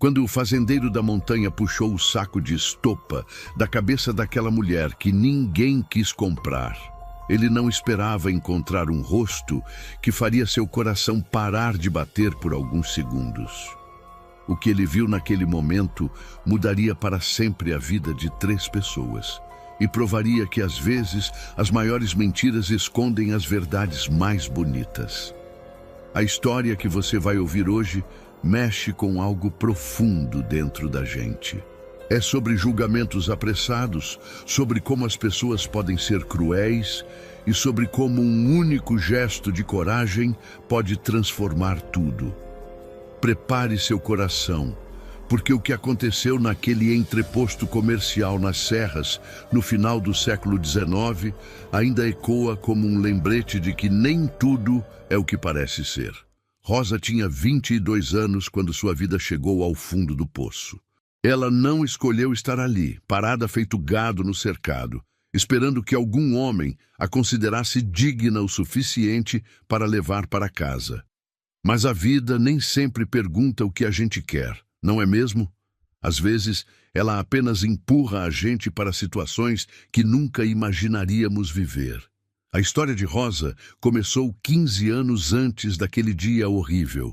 Quando o fazendeiro da montanha puxou o saco de estopa da cabeça daquela mulher que ninguém quis comprar, ele não esperava encontrar um rosto que faria seu coração parar de bater por alguns segundos. O que ele viu naquele momento mudaria para sempre a vida de 3 pessoas e provaria que, às vezes, as maiores mentiras escondem as verdades mais bonitas. A história que você vai ouvir hoje mexe com algo profundo dentro da gente. É sobre julgamentos apressados, sobre como as pessoas podem ser cruéis e sobre como um único gesto de coragem pode transformar tudo. Prepare seu coração, porque o que aconteceu naquele entreposto comercial nas Serras, no final do século XIX, ainda ecoa como um lembrete de que nem tudo é o que parece ser. Rosa tinha 22 anos quando sua vida chegou ao fundo do poço. Ela não escolheu estar ali, parada feito gado no cercado, esperando que algum homem a considerasse digna o suficiente para levar para casa. Mas a vida nem sempre pergunta o que a gente quer, não é mesmo? Às vezes, ela apenas empurra a gente para situações que nunca imaginaríamos viver. A história de Rosa começou 15 anos antes daquele dia horrível.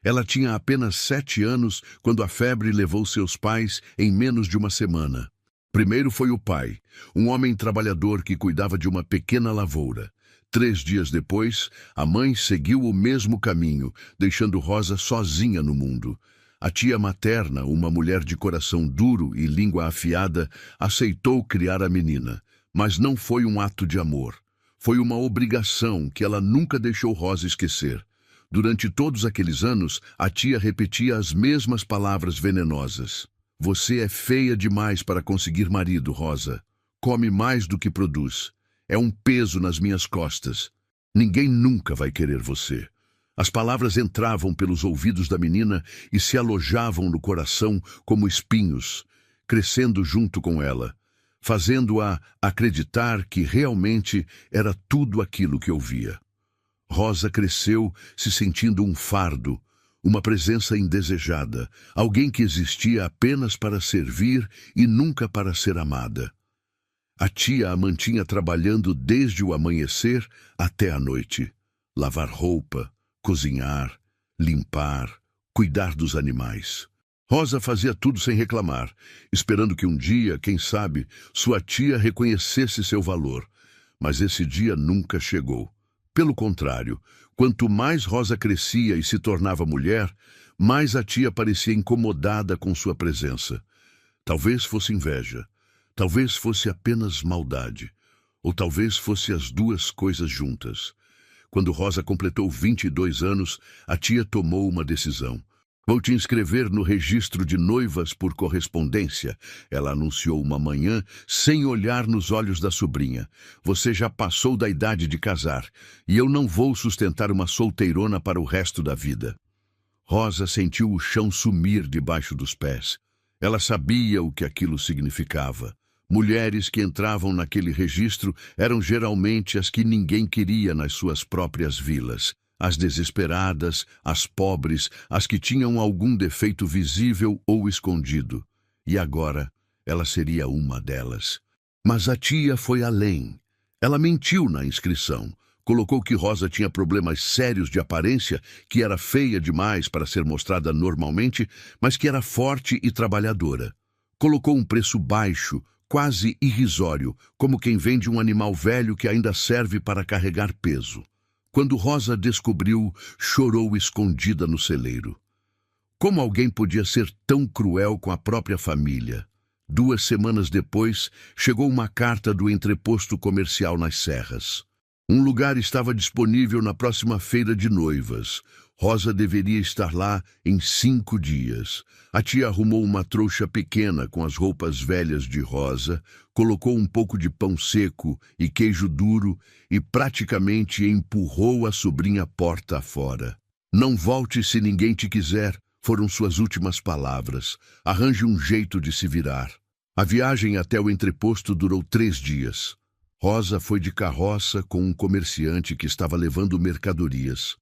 Ela tinha apenas 7 anos quando a febre levou seus pais em menos de uma semana. Primeiro foi o pai, um homem trabalhador que cuidava de uma pequena lavoura. 3 dias depois, a mãe seguiu o mesmo caminho, deixando Rosa sozinha no mundo. A tia materna, uma mulher de coração duro e língua afiada, aceitou criar a menina, mas não foi um ato de amor. Foi uma obrigação que ela nunca deixou Rosa esquecer. Durante todos aqueles anos, a tia repetia as mesmas palavras venenosas. Você é feia demais para conseguir marido, Rosa. Come mais do que produz. É um peso nas minhas costas. Ninguém nunca vai querer você. As palavras entravam pelos ouvidos da menina e se alojavam no coração como espinhos, crescendo junto com ela, fazendo-a acreditar que realmente era tudo aquilo que ouvia. Rosa cresceu se sentindo um fardo, uma presença indesejada, alguém que existia apenas para servir e nunca para ser amada. A tia a mantinha trabalhando desde o amanhecer até a noite. Lavar roupa, cozinhar, limpar, cuidar dos animais. Rosa fazia tudo sem reclamar, esperando que um dia, quem sabe, sua tia reconhecesse seu valor. Mas esse dia nunca chegou. Pelo contrário, quanto mais Rosa crescia e se tornava mulher, mais a tia parecia incomodada com sua presença. Talvez fosse inveja, talvez fosse apenas maldade, ou talvez fosse as duas coisas juntas. Quando Rosa completou 22 anos, a tia tomou uma decisão. Vou te inscrever no registro de noivas por correspondência, ela anunciou uma manhã, sem olhar nos olhos da sobrinha. Você já passou da idade de casar, e eu não vou sustentar uma solteirona para o resto da vida. Rosa sentiu o chão sumir debaixo dos pés. Ela sabia o que aquilo significava. Mulheres que entravam naquele registro eram geralmente as que ninguém queria nas suas próprias vilas. As desesperadas, as pobres, as que tinham algum defeito visível ou escondido. E agora, ela seria uma delas. Mas a tia foi além. Ela mentiu na inscrição. Colocou que Rosa tinha problemas sérios de aparência, que era feia demais para ser mostrada normalmente, mas que era forte e trabalhadora. Colocou um preço baixo, quase irrisório, como quem vende um animal velho que ainda serve para carregar peso. Quando Rosa descobriu, chorou escondida no celeiro. Como alguém podia ser tão cruel com a própria família? 2 semanas depois, chegou uma carta do entreposto comercial nas Serras. Um lugar estava disponível na próxima feira de noivas. Rosa deveria estar lá em 5 dias. A tia arrumou uma trouxa pequena com as roupas velhas de Rosa, colocou um pouco de pão seco e queijo duro e praticamente empurrou a sobrinha porta afora. Não volte se ninguém te quiser, foram suas últimas palavras. Arranje um jeito de se virar. A viagem até o entreposto durou 3 dias. Rosa foi de carroça com um comerciante que estava levando mercadorias.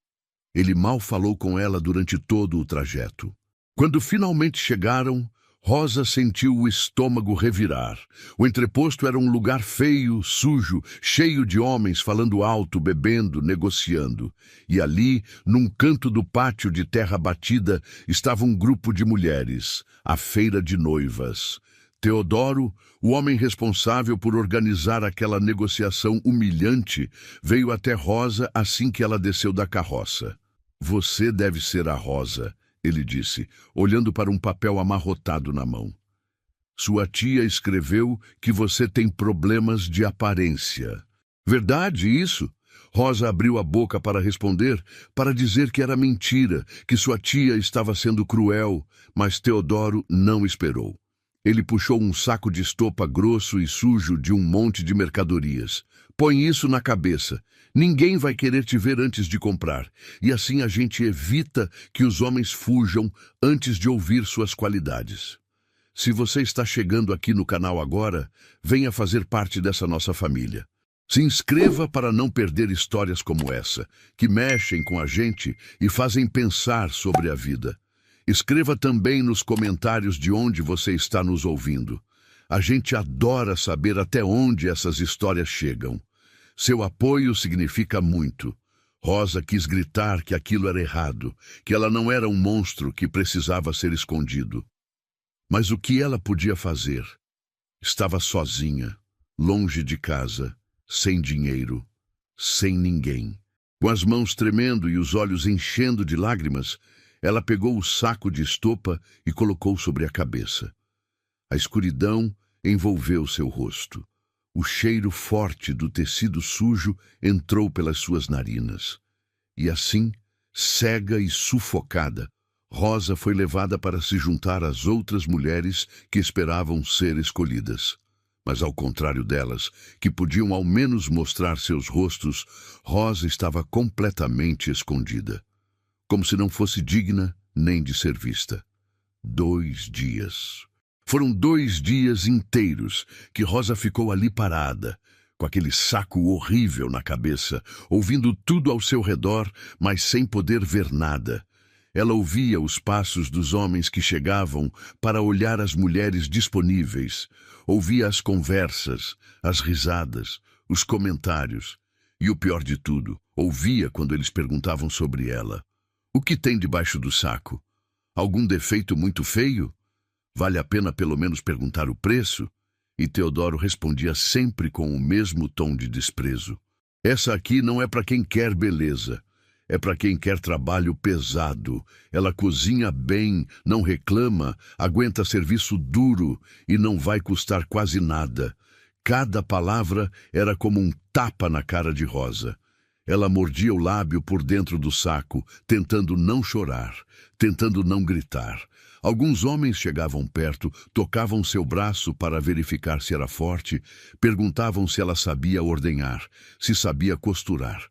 Ele mal falou com ela durante todo o trajeto. Quando finalmente chegaram, Rosa sentiu o estômago revirar. O entreposto era um lugar feio, sujo, cheio de homens falando alto, bebendo, negociando. E ali, num canto do pátio de terra batida, estava um grupo de mulheres, a feira de noivas. Teodoro, o homem responsável por organizar aquela negociação humilhante, veio até Rosa assim que ela desceu da carroça. "Você deve ser a Rosa", ele disse, olhando para um papel amarrotado na mão. "Sua tia escreveu que você tem problemas de aparência." "Verdade isso?" Rosa abriu a boca para responder, para dizer que era mentira, que sua tia estava sendo cruel, mas Teodoro não esperou. Ele puxou um saco de estopa grosso e sujo de um monte de mercadorias. "Põe isso na cabeça. Ninguém vai querer te ver antes de comprar. E assim a gente evita que os homens fujam antes de ouvir suas qualidades. Se você está chegando aqui no canal agora, venha fazer parte dessa nossa família. Se inscreva para não perder histórias como essa, que mexem com a gente e fazem pensar sobre a vida. Escreva também nos comentários de onde você está nos ouvindo. A gente adora saber até onde essas histórias chegam. Seu apoio significa muito." Rosa quis gritar que aquilo era errado, que ela não era um monstro que precisava ser escondido. Mas o que ela podia fazer? Estava sozinha, longe de casa, sem dinheiro, sem ninguém. Com as mãos tremendo e os olhos enchendo de lágrimas, ela pegou o saco de estopa e colocou sobre a cabeça. A escuridão envolveu seu rosto. O cheiro forte do tecido sujo entrou pelas suas narinas. E assim, cega e sufocada, Rosa foi levada para se juntar às outras mulheres que esperavam ser escolhidas. Mas ao contrário delas, que podiam ao menos mostrar seus rostos, Rosa estava completamente escondida, como se não fosse digna nem de ser vista. 2 dias. Foram 2 dias inteiros que Rosa ficou ali parada, com aquele saco horrível na cabeça, ouvindo tudo ao seu redor, mas sem poder ver nada. Ela ouvia os passos dos homens que chegavam para olhar as mulheres disponíveis, ouvia as conversas, as risadas, os comentários, e o pior de tudo, ouvia quando eles perguntavam sobre ela. "O que tem debaixo do saco? Algum defeito muito feio? Vale a pena pelo menos perguntar o preço?" E Teodoro respondia sempre com o mesmo tom de desprezo. "Essa aqui não é para quem quer beleza. É para quem quer trabalho pesado. Ela cozinha bem, não reclama, aguenta serviço duro e não vai custar quase nada." Cada palavra era como um tapa na cara de Rosa. Ela mordia o lábio por dentro do saco, tentando não chorar, tentando não gritar. Alguns homens chegavam perto, tocavam seu braço para verificar se era forte, perguntavam se ela sabia ordenhar, se sabia costurar.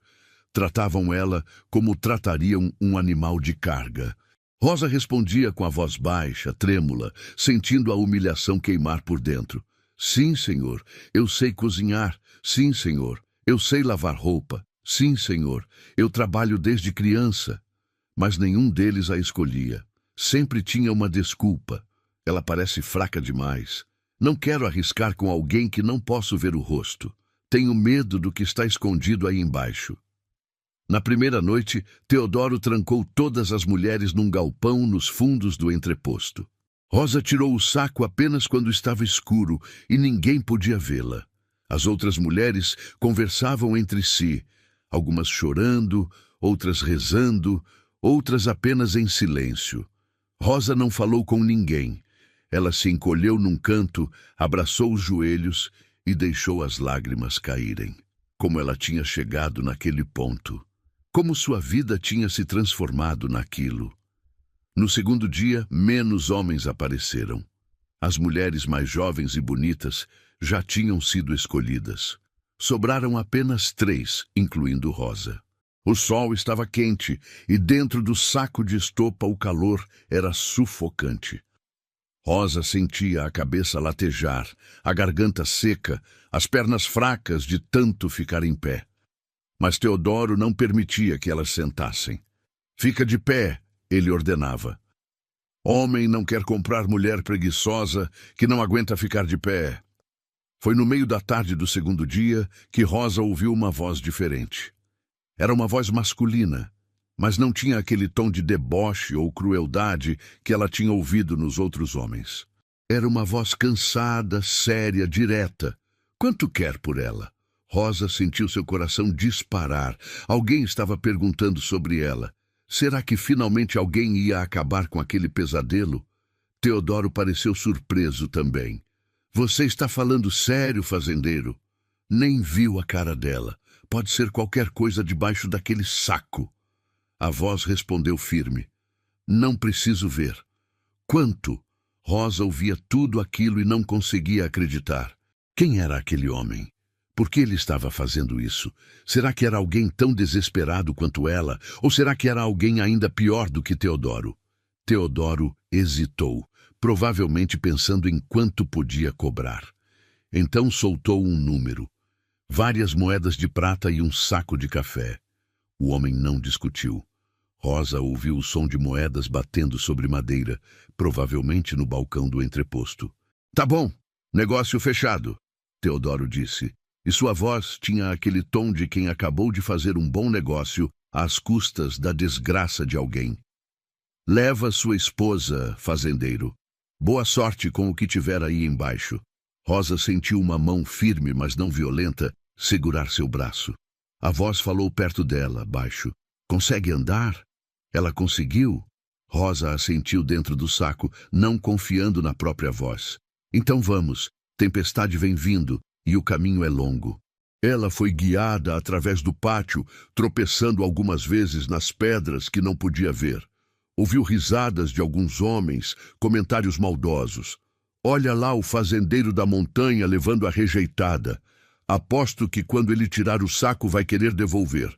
Tratavam ela como tratariam um animal de carga. Rosa respondia com a voz baixa, trêmula, sentindo a humilhação queimar por dentro. "Sim, senhor, eu sei cozinhar. Sim, senhor, eu sei lavar roupa. Sim, senhor, eu trabalho desde criança." Mas nenhum deles a escolhia. Sempre tinha uma desculpa. "Ela parece fraca demais. Não quero arriscar com alguém que não posso ver o rosto. Tenho medo do que está escondido aí embaixo." Na primeira noite, Teodoro trancou todas as mulheres num galpão nos fundos do entreposto. Rosa tirou o saco apenas quando estava escuro e ninguém podia vê-la. As outras mulheres conversavam entre si, algumas chorando, outras rezando, outras apenas em silêncio. Rosa não falou com ninguém. Ela se encolheu num canto, abraçou os joelhos e deixou as lágrimas caírem. Como ela tinha chegado naquele ponto. Como sua vida tinha se transformado naquilo. No segundo dia, menos homens apareceram. As mulheres mais jovens e bonitas já tinham sido escolhidas. Sobraram apenas 3, incluindo Rosa. O sol estava quente e dentro do saco de estopa o calor era sufocante. Rosa sentia a cabeça latejar, a garganta seca, as pernas fracas de tanto ficar em pé. Mas Teodoro não permitia que elas sentassem. "Fica de pé", ele ordenava. Homem não quer comprar mulher preguiçosa que não aguenta ficar de pé. Foi no meio da tarde do segundo dia que Rosa ouviu uma voz diferente. Era uma voz masculina, mas não tinha aquele tom de deboche ou crueldade que ela tinha ouvido nos outros homens. Era uma voz cansada, séria, direta. Quanto quer por ela? Rosa sentiu seu coração disparar. Alguém estava perguntando sobre ela. Será que finalmente alguém ia acabar com aquele pesadelo? Teodoro pareceu surpreso também. Você está falando sério, fazendeiro? Nem viu a cara dela. Pode ser qualquer coisa debaixo daquele saco. A voz respondeu firme. Não preciso ver. Quanto? Rosa ouvia tudo aquilo e não conseguia acreditar. Quem era aquele homem? Por que ele estava fazendo isso? Será que era alguém tão desesperado quanto ela? Ou será que era alguém ainda pior do que Teodoro? Teodoro hesitou, provavelmente pensando em quanto podia cobrar. Então soltou um número. Várias moedas de prata e um saco de café. O homem não discutiu. Rosa ouviu o som de moedas batendo sobre madeira, provavelmente no balcão do entreposto. Tá bom, negócio fechado, Teodoro disse, e sua voz tinha aquele tom de quem acabou de fazer um bom negócio às custas da desgraça de alguém. Leva sua esposa, fazendeiro. Boa sorte com o que tiver aí embaixo. Rosa sentiu uma mão firme, mas não violenta, segurar seu braço. A voz falou perto dela, baixo. Consegue andar? Ela conseguiu? Rosa assentiu dentro do saco, não confiando na própria voz. Então vamos. Tempestade vem vindo, e o caminho é longo. Ela foi guiada através do pátio, tropeçando algumas vezes nas pedras que não podia ver. Ouviu risadas de alguns homens, comentários maldosos. Olha lá o fazendeiro da montanha levando a rejeitada. Aposto que quando ele tirar o saco vai querer devolver.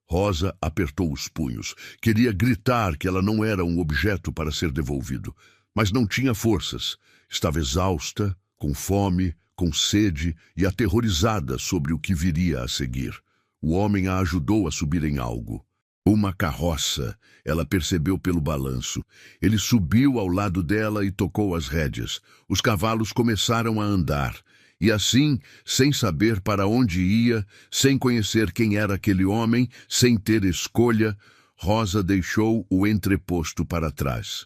Rosa apertou os punhos. Queria gritar que ela não era um objeto para ser devolvido, mas não tinha forças. Estava exausta, com fome, com sede e aterrorizada sobre o que viria a seguir. O homem a ajudou a subir em algo. Uma carroça, ela percebeu pelo balanço. Ele subiu ao lado dela e tocou as rédeas. Os cavalos começaram a andar. E assim, sem saber para onde ia, sem conhecer quem era aquele homem, sem ter escolha, Rosa deixou o entreposto para trás.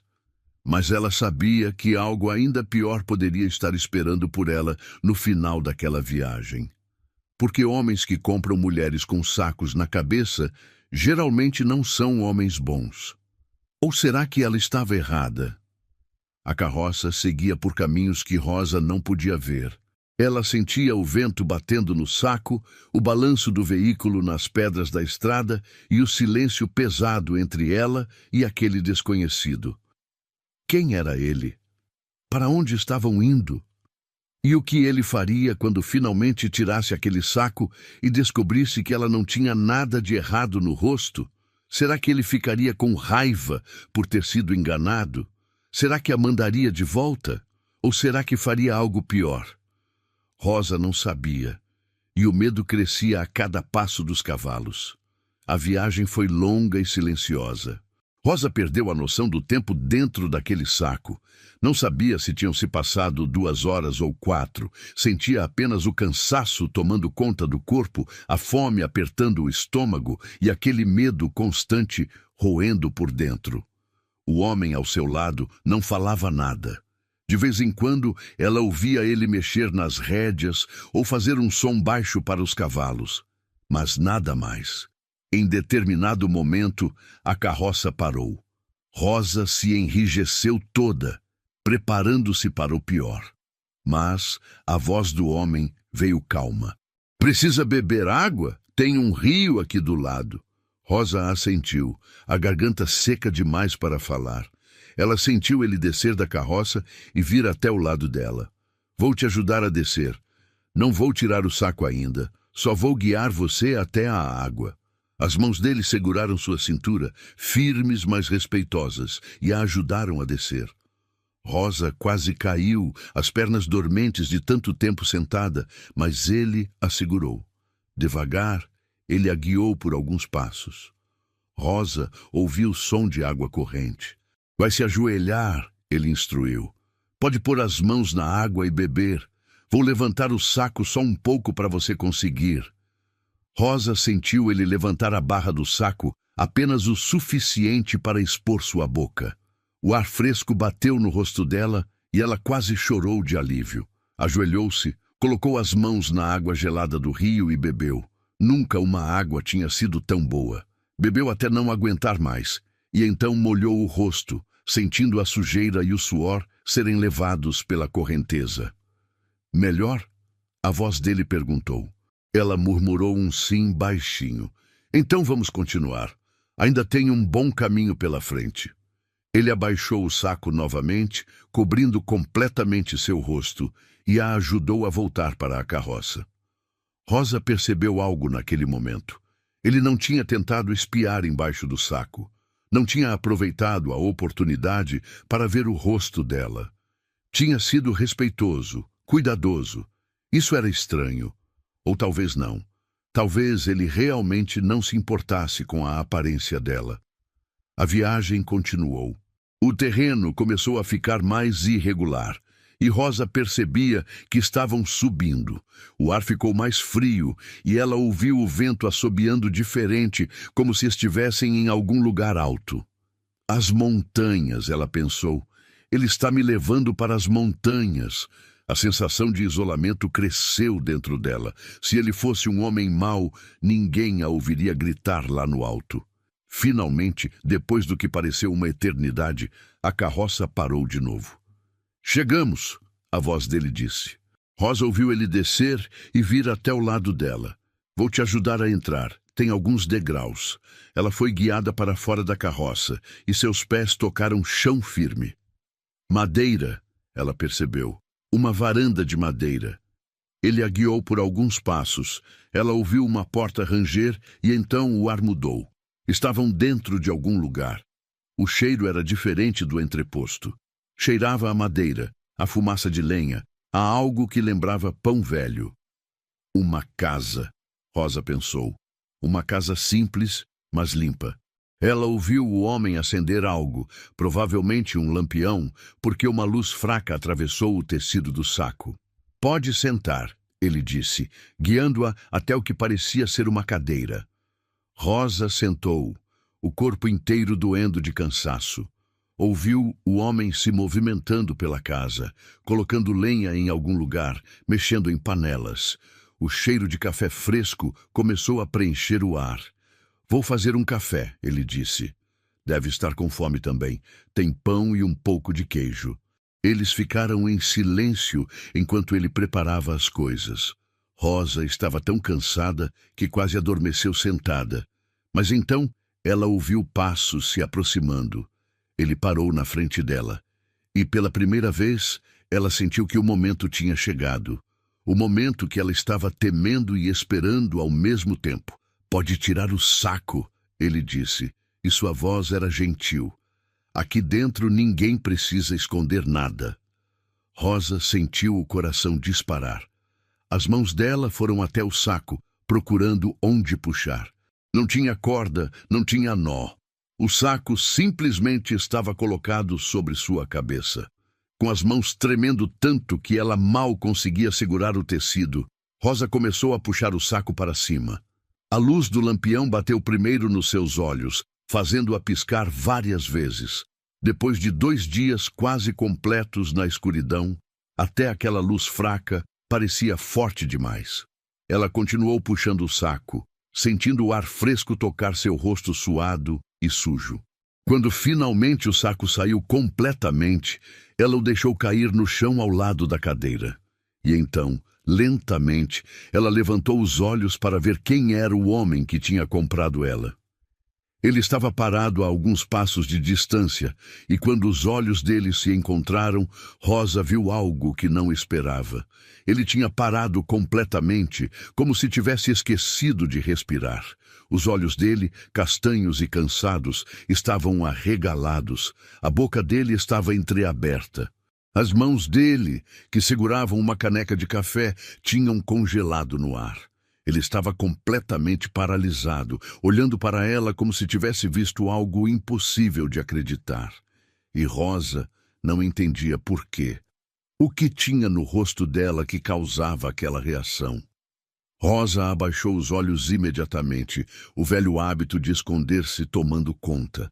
Mas ela sabia que algo ainda pior poderia estar esperando por ela no final daquela viagem. Porque homens que compram mulheres com sacos na cabeça geralmente não são homens bons. Ou será que ela estava errada? A carroça seguia por caminhos que Rosa não podia ver. Ela sentia o vento batendo no saco, o balanço do veículo nas pedras da estrada e o silêncio pesado entre ela e aquele desconhecido. Quem era ele? Para onde estavam indo? E o que ele faria quando finalmente tirasse aquele saco e descobrisse que ela não tinha nada de errado no rosto? Será que ele ficaria com raiva por ter sido enganado? Será que a mandaria de volta? Ou será que faria algo pior? Rosa não sabia, e o medo crescia a cada passo dos cavalos. A viagem foi longa e silenciosa. Rosa perdeu a noção do tempo dentro daquele saco. Não sabia se tinham se passado 2 horas ou 4. Sentia apenas o cansaço tomando conta do corpo, a fome apertando o estômago e aquele medo constante roendo por dentro. O homem ao seu lado não falava nada. De vez em quando, ela ouvia ele mexer nas rédeas ou fazer um som baixo para os cavalos. Mas nada mais. Em determinado momento, a carroça parou. Rosa se enrijeceu toda, preparando-se para o pior. Mas a voz do homem veio calma. Precisa beber água? Tem um rio aqui do lado. Rosa assentiu, a garganta seca demais para falar. Ela sentiu ele descer da carroça e vir até o lado dela. Vou te ajudar a descer. Não vou tirar o saco ainda. Só vou guiar você até a água. As mãos dele seguraram sua cintura, firmes mas respeitosas, e a ajudaram a descer. Rosa quase caiu, as pernas dormentes de tanto tempo sentada, mas ele a segurou. Devagar, ele a guiou por alguns passos. Rosa ouviu o som de água corrente. Vai se ajoelhar, ele instruiu. Pode pôr as mãos na água e beber. Vou levantar o saco só um pouco para você conseguir. Rosa sentiu ele levantar a barra do saco apenas o suficiente para expor sua boca. O ar fresco bateu no rosto dela e ela quase chorou de alívio. Ajoelhou-se, colocou as mãos na água gelada do rio e bebeu. Nunca uma água tinha sido tão boa. Bebeu até não aguentar mais, e então molhou o rosto, sentindo a sujeira e o suor serem levados pela correnteza. Melhor? A voz dele perguntou. Ela murmurou um sim baixinho. Então vamos continuar. Ainda tem um bom caminho pela frente. Ele abaixou o saco novamente, cobrindo completamente seu rosto, e a ajudou a voltar para a carroça. Rosa percebeu algo naquele momento. Ele não tinha tentado espiar embaixo do saco. Não tinha aproveitado a oportunidade para ver o rosto dela. Tinha sido respeitoso, cuidadoso. Isso era estranho. Ou talvez não. Talvez ele realmente não se importasse com a aparência dela. A viagem continuou. O terreno começou a ficar mais irregular, e Rosa percebia que estavam subindo. O ar ficou mais frio, e ela ouviu o vento assobiando diferente, como se estivessem em algum lugar alto. As montanhas, ela pensou. Ele está me levando para as montanhas. A sensação de isolamento cresceu dentro dela. Se ele fosse um homem mau, ninguém a ouviria gritar lá no alto. Finalmente, depois do que pareceu uma eternidade, a carroça parou de novo. Chegamos, a voz dele disse. Rosa ouviu ele descer e vir até o lado dela. Vou te ajudar a entrar. Tem alguns degraus. Ela foi guiada para fora da carroça e seus pés tocaram chão firme. Madeira, ela percebeu. Uma varanda de madeira. Ele a guiou por alguns passos. Ela ouviu uma porta ranger e então o ar mudou. Estavam dentro de algum lugar. O cheiro era diferente do entreposto. Cheirava a madeira, a fumaça de lenha, a algo que lembrava pão velho. Uma casa, Rosa pensou. Uma casa simples, mas limpa. Ela ouviu o homem acender algo, provavelmente um lampião, porque uma luz fraca atravessou o tecido do saco. Pode sentar, ele disse, guiando-a até o que parecia ser uma cadeira. Rosa sentou, o corpo inteiro doendo de cansaço. Ouviu o homem se movimentando pela casa, colocando lenha em algum lugar, mexendo em panelas. O cheiro de café fresco começou a preencher o ar. Vou fazer um café, ele disse. Deve estar com fome também. Tem pão e um pouco de queijo. Eles ficaram em silêncio enquanto ele preparava as coisas. Rosa estava tão cansada que quase adormeceu sentada. Mas então ela ouviu passos se aproximando. Ele parou na frente dela. E pela primeira vez, ela sentiu que o momento tinha chegado. O momento que ela estava temendo e esperando ao mesmo tempo. Pode tirar o saco, ele disse, e sua voz era gentil. Aqui dentro ninguém precisa esconder nada. Rosa sentiu o coração disparar. As mãos dela foram até o saco, procurando onde puxar. Não tinha corda, não tinha nó. O saco simplesmente estava colocado sobre sua cabeça. Com as mãos tremendo tanto que ela mal conseguia segurar o tecido, Rosa começou a puxar o saco para cima. A luz do lampião bateu primeiro nos seus olhos, fazendo-a piscar várias vezes. Depois de 2 dias quase completos na escuridão, até aquela luz fraca parecia forte demais. Ela continuou puxando o saco, sentindo o ar fresco tocar seu rosto suado e sujo. Quando finalmente o saco saiu completamente, ela o deixou cair no chão ao lado da cadeira. E então, lentamente, ela levantou os olhos para ver quem era o homem que tinha comprado ela. Ele estava parado a alguns passos de distância, e quando os olhos dele se encontraram, Rosa viu algo que não esperava. Ele tinha parado completamente, como se tivesse esquecido de respirar. Os olhos dele, castanhos e cansados, estavam arregalados. A boca dele estava entreaberta. As mãos dele, que seguravam uma caneca de café, tinham congelado no ar. Ele estava completamente paralisado, olhando para ela como se tivesse visto algo impossível de acreditar. E Rosa não entendia por quê. O que tinha no rosto dela que causava aquela reação? Rosa abaixou os olhos imediatamente, o velho hábito de esconder-se tomando conta.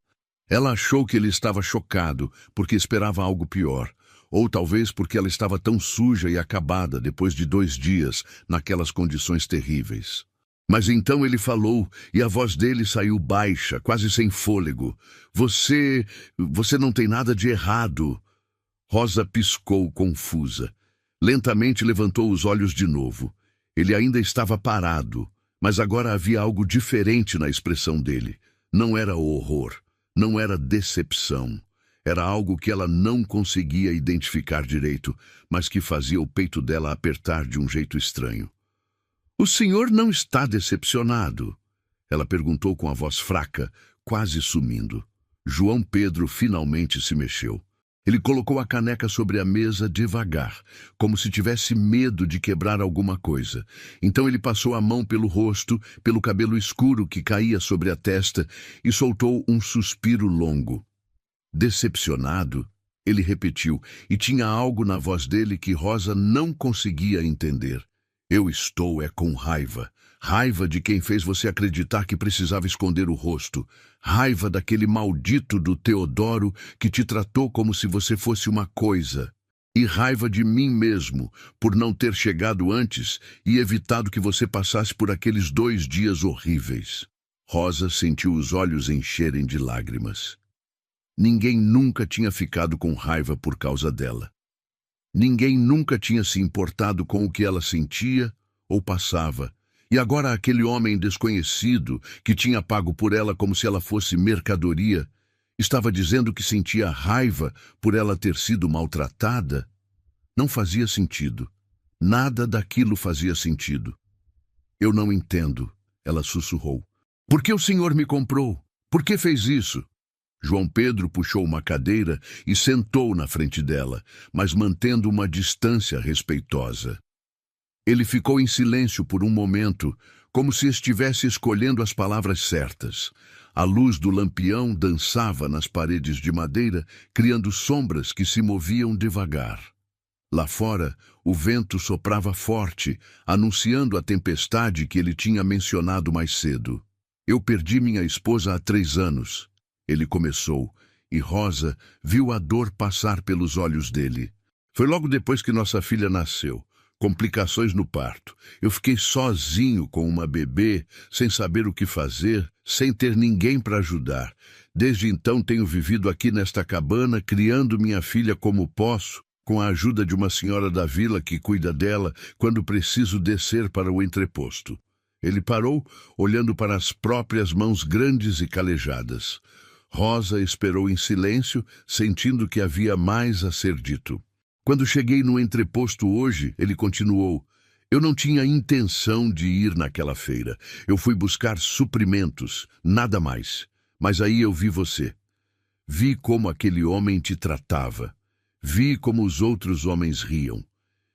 Ela achou que ele estava chocado, porque esperava algo pior, ou talvez porque ela estava tão suja e acabada depois de 2 dias naquelas condições terríveis. Mas então ele falou, e a voz dele saiu baixa, quase sem fôlego. Você não tem nada de errado. Rosa piscou, confusa. Lentamente levantou os olhos de novo. Ele ainda estava parado, mas agora havia algo diferente na expressão dele. Não era horror, não era decepção. Era algo que ela não conseguia identificar direito, mas que fazia o peito dela apertar de um jeito estranho. "O senhor não está decepcionado?" Ela perguntou com a voz fraca, quase sumindo. João Pedro finalmente se mexeu. Ele colocou a caneca sobre a mesa devagar, como se tivesse medo de quebrar alguma coisa. Então ele passou a mão pelo rosto, pelo cabelo escuro que caía sobre a testa e soltou um suspiro longo. Decepcionado, ele repetiu, e tinha algo na voz dele que Rosa não conseguia entender. "Eu estou com raiva. Raiva de quem fez você acreditar que precisava esconder o rosto. Raiva daquele maldito do Teodoro que te tratou como se você fosse uma coisa. E raiva de mim mesmo, por não ter chegado antes e evitado que você passasse por aqueles 2 dias horríveis." Rosa sentiu os olhos encherem de lágrimas. Ninguém nunca tinha ficado com raiva por causa dela. Ninguém nunca tinha se importado com o que ela sentia ou passava. E agora aquele homem desconhecido, que tinha pago por ela como se ela fosse mercadoria, estava dizendo que sentia raiva por ela ter sido maltratada? Não fazia sentido. Nada daquilo fazia sentido. "Eu não entendo", ela sussurrou. "Por que o senhor me comprou? Por que fez isso?" João Pedro puxou uma cadeira e sentou na frente dela, mas mantendo uma distância respeitosa. Ele ficou em silêncio por um momento, como se estivesse escolhendo as palavras certas. A luz do lampião dançava nas paredes de madeira, criando sombras que se moviam devagar. Lá fora, o vento soprava forte, anunciando a tempestade que ele tinha mencionado mais cedo. "Eu perdi minha esposa há 3 anos. Ele começou, e Rosa viu a dor passar pelos olhos dele. "Foi logo depois que nossa filha nasceu. Complicações no parto. Eu fiquei sozinho com uma bebê, sem saber o que fazer, sem ter ninguém para ajudar. Desde então tenho vivido aqui nesta cabana, criando minha filha como posso, com a ajuda de uma senhora da vila que cuida dela quando preciso descer para o entreposto." Ele parou, olhando para as próprias mãos grandes e calejadas. Rosa esperou em silêncio, sentindo que havia mais a ser dito. "Quando cheguei no entreposto hoje", ele continuou, "eu não tinha intenção de ir naquela feira. Eu fui buscar suprimentos, nada mais. Mas aí eu vi você. Vi como aquele homem te tratava. Vi como os outros homens riam.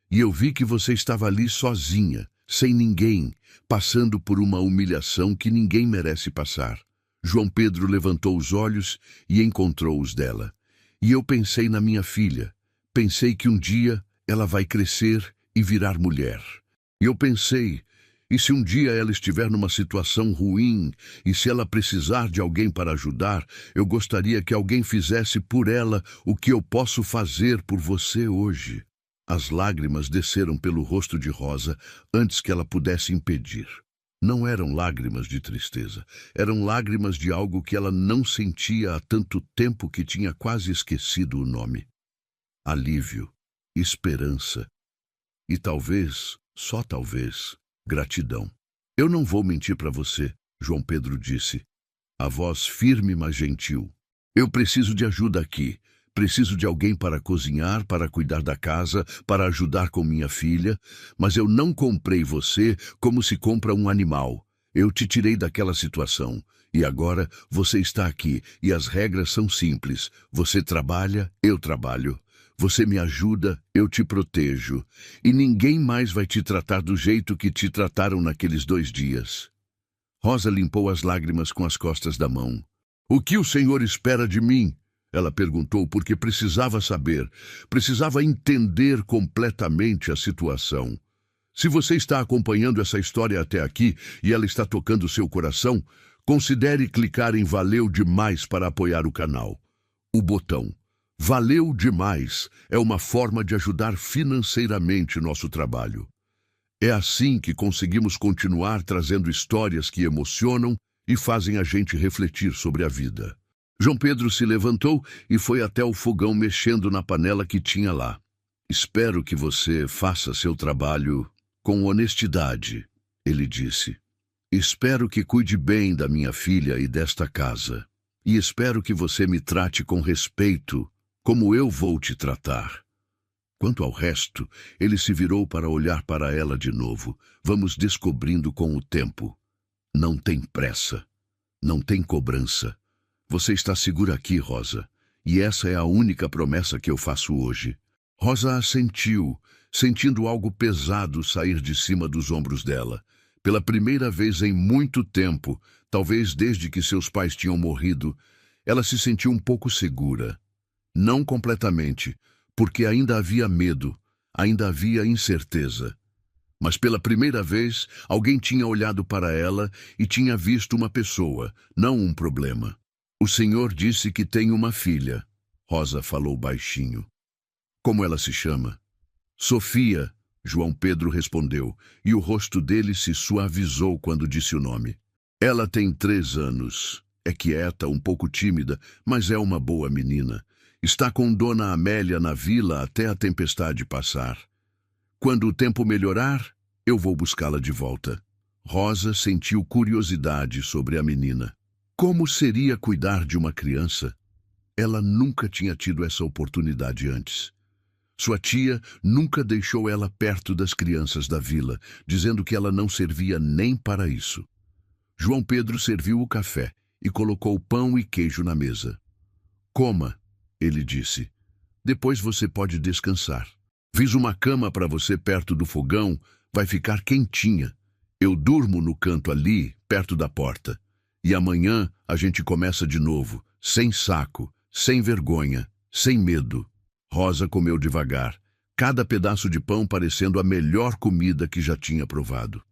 E eu vi que você estava ali sozinha, sem ninguém, passando por uma humilhação que ninguém merece passar." João Pedro levantou os olhos e encontrou os dela. "E eu pensei na minha filha. Pensei que um dia ela vai crescer e virar mulher. E eu pensei, e se um dia ela estiver numa situação ruim, e se ela precisar de alguém para ajudar, eu gostaria que alguém fizesse por ela o que eu posso fazer por você hoje." As lágrimas desceram pelo rosto de Rosa antes que ela pudesse impedir. Não eram lágrimas de tristeza, eram lágrimas de algo que ela não sentia há tanto tempo que tinha quase esquecido o nome. Alívio, esperança e talvez, só talvez, gratidão. "Eu não vou mentir para você", João Pedro disse, a voz firme mas gentil. "Eu preciso de ajuda aqui. Preciso de alguém para cozinhar, para cuidar da casa, para ajudar com minha filha, mas eu não comprei você como se compra um animal. Eu te tirei daquela situação, e agora você está aqui, e as regras são simples. Você trabalha, eu trabalho. Você me ajuda, eu te protejo. E ninguém mais vai te tratar do jeito que te trataram naqueles 2 dias. Rosa limpou as lágrimas com as costas da mão. "O que o senhor espera de mim?" Ela perguntou porque precisava saber, precisava entender completamente a situação. Se você está acompanhando essa história até aqui e ela está tocando seu coração, considere clicar em Valeu Demais para apoiar o canal. O botão Valeu Demais é uma forma de ajudar financeiramente nosso trabalho. É assim que conseguimos continuar trazendo histórias que emocionam e fazem a gente refletir sobre a vida. João Pedro se levantou e foi até o fogão mexendo na panela que tinha lá. Espero que você faça seu trabalho com honestidade, ele disse. Espero que cuide bem da minha filha e desta casa. E espero que você me trate com respeito, como eu vou te tratar. Quanto ao resto, ele se virou para olhar para ela de novo. Vamos descobrindo com o tempo. Não tem pressa. Não tem cobrança. Você está segura aqui, Rosa. E essa é a única promessa que eu faço hoje. Rosa assentiu, sentindo algo pesado sair de cima dos ombros dela. Pela primeira vez em muito tempo, talvez desde que seus pais tinham morrido, ela se sentiu um pouco segura. Não completamente, porque ainda havia medo, ainda havia incerteza. Mas pela primeira vez, alguém tinha olhado para ela e tinha visto uma pessoa, não um problema. O Senhor disse que tem uma filha, Rosa falou baixinho. Como ela se chama? Sofia, João Pedro respondeu, e o rosto dele se suavizou quando disse o nome. Ela tem 3 anos. É quieta, um pouco tímida, mas é uma boa menina. Está com Dona Amélia na vila até a tempestade passar. Quando o tempo melhorar, eu vou buscá-la de volta. Rosa sentiu curiosidade sobre a menina. Como seria cuidar de uma criança? Ela nunca tinha tido essa oportunidade antes. Sua tia nunca deixou ela perto das crianças da vila, dizendo que ela não servia nem para isso. João Pedro serviu o café e colocou pão e queijo na mesa. Coma, ele disse. Depois você pode descansar. Fiz uma cama para você perto do fogão, vai ficar quentinha. Eu durmo no canto ali, perto da porta. E amanhã a gente começa de novo, sem saco, sem vergonha, sem medo. Rosa comeu devagar, cada pedaço de pão parecendo a melhor comida que já tinha provado.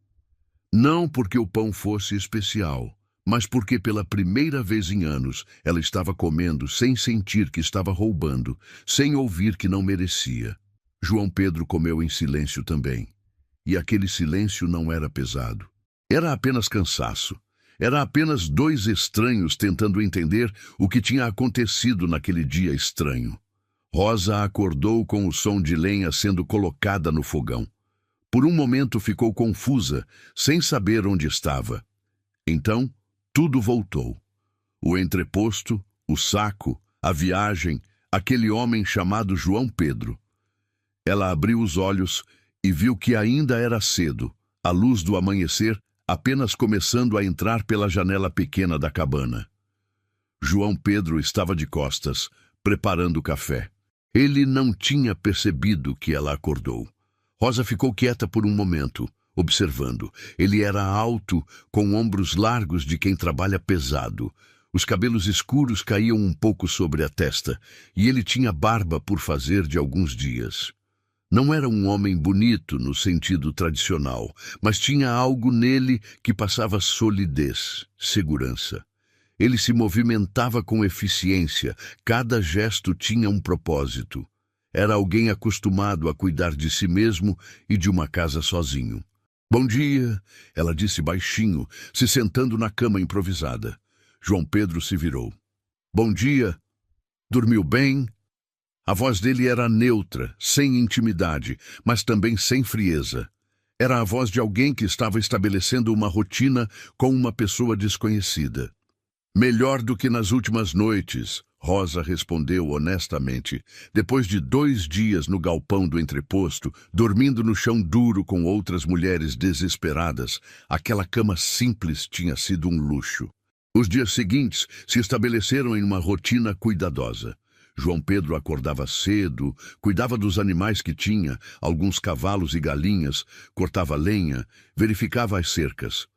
Não porque o pão fosse especial, mas porque pela primeira vez em anos ela estava comendo sem sentir que estava roubando, sem ouvir que não merecia. João Pedro comeu em silêncio também. E aquele silêncio não era pesado. Era apenas cansaço. Era apenas 2 estranhos tentando entender o que tinha acontecido naquele dia estranho. Rosa acordou com o som de lenha sendo colocada no fogão. Por um momento ficou confusa, sem saber onde estava. Então, tudo voltou. O entreposto, o saco, a viagem, aquele homem chamado João Pedro. Ela abriu os olhos e viu que ainda era cedo, a luz do amanhecer apenas começando a entrar pela janela pequena da cabana. João Pedro estava de costas, preparando o café. Ele não tinha percebido que ela acordou. Rosa ficou quieta por um momento, observando. Ele era alto, com ombros largos de quem trabalha pesado. Os cabelos escuros caíam um pouco sobre a testa, e ele tinha barba por fazer de alguns dias. Não era um homem bonito no sentido tradicional, mas tinha algo nele que passava solidez, segurança. Ele se movimentava com eficiência, cada gesto tinha um propósito. Era alguém acostumado a cuidar de si mesmo e de uma casa sozinho. Bom dia, ela disse baixinho, se sentando na cama improvisada. João Pedro se virou. Bom dia. Dormiu bem? A voz dele era neutra, sem intimidade, mas também sem frieza. Era a voz de alguém que estava estabelecendo uma rotina com uma pessoa desconhecida. Melhor do que nas últimas noites, Rosa respondeu honestamente. Depois de 2 dias no galpão do entreposto, dormindo no chão duro com outras mulheres desesperadas, aquela cama simples tinha sido um luxo. Os dias seguintes se estabeleceram em uma rotina cuidadosa. João Pedro acordava cedo, cuidava dos animais que tinha, alguns cavalos e galinhas, cortava lenha, verificava as cercas.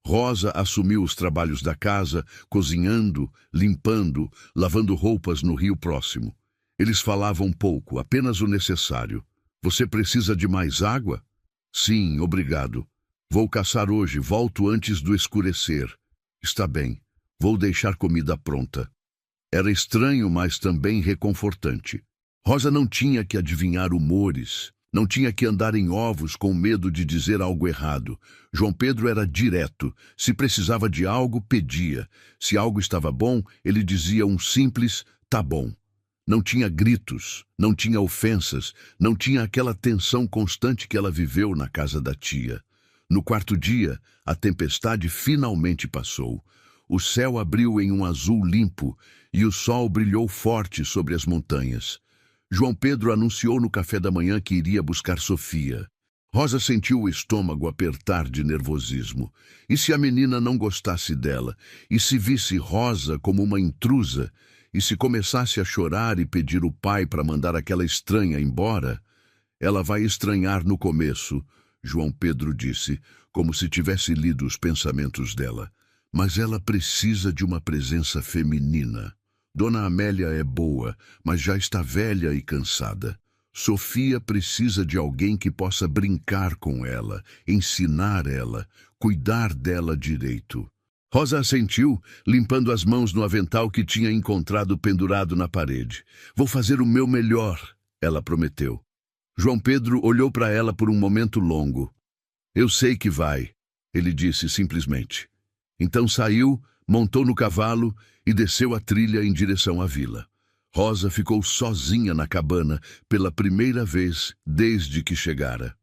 Rosa assumiu os trabalhos da casa, cozinhando, limpando, lavando roupas no rio próximo. Eles falavam pouco, apenas o necessário. Você precisa de mais água? Sim, obrigado. Vou caçar hoje, volto antes do escurecer. Está bem, vou deixar comida pronta. Era estranho, mas também reconfortante. Rosa não tinha que adivinhar humores, não tinha que andar em ovos com medo de dizer algo errado. João Pedro era direto. Se precisava de algo, pedia. Se algo estava bom, ele dizia um simples "tá bom". Não tinha gritos, não tinha ofensas, não tinha aquela tensão constante que ela viveu na casa da tia. No quarto dia, a tempestade finalmente passou. O céu abriu em um azul limpo e o sol brilhou forte sobre as montanhas. João Pedro anunciou no café da manhã que iria buscar Sofia. Rosa sentiu o estômago apertar de nervosismo. E se a menina não gostasse dela? E se visse Rosa como uma intrusa? E se começasse a chorar e pedir o pai para mandar aquela estranha embora? Ela vai estranhar no começo, João Pedro disse, como se tivesse lido os pensamentos dela. Mas ela precisa de uma presença feminina. Dona Amélia é boa, mas já está velha e cansada. Sofia precisa de alguém que possa brincar com ela, ensinar ela, cuidar dela direito. Rosa assentiu, limpando as mãos no avental que tinha encontrado pendurado na parede. Vou fazer o meu melhor, ela prometeu. João Pedro olhou para ela por um momento longo. Eu sei que vai, ele disse simplesmente. Então saiu, montou no cavalo e desceu a trilha em direção à vila. Rosa ficou sozinha na cabana pela primeira vez desde que chegara.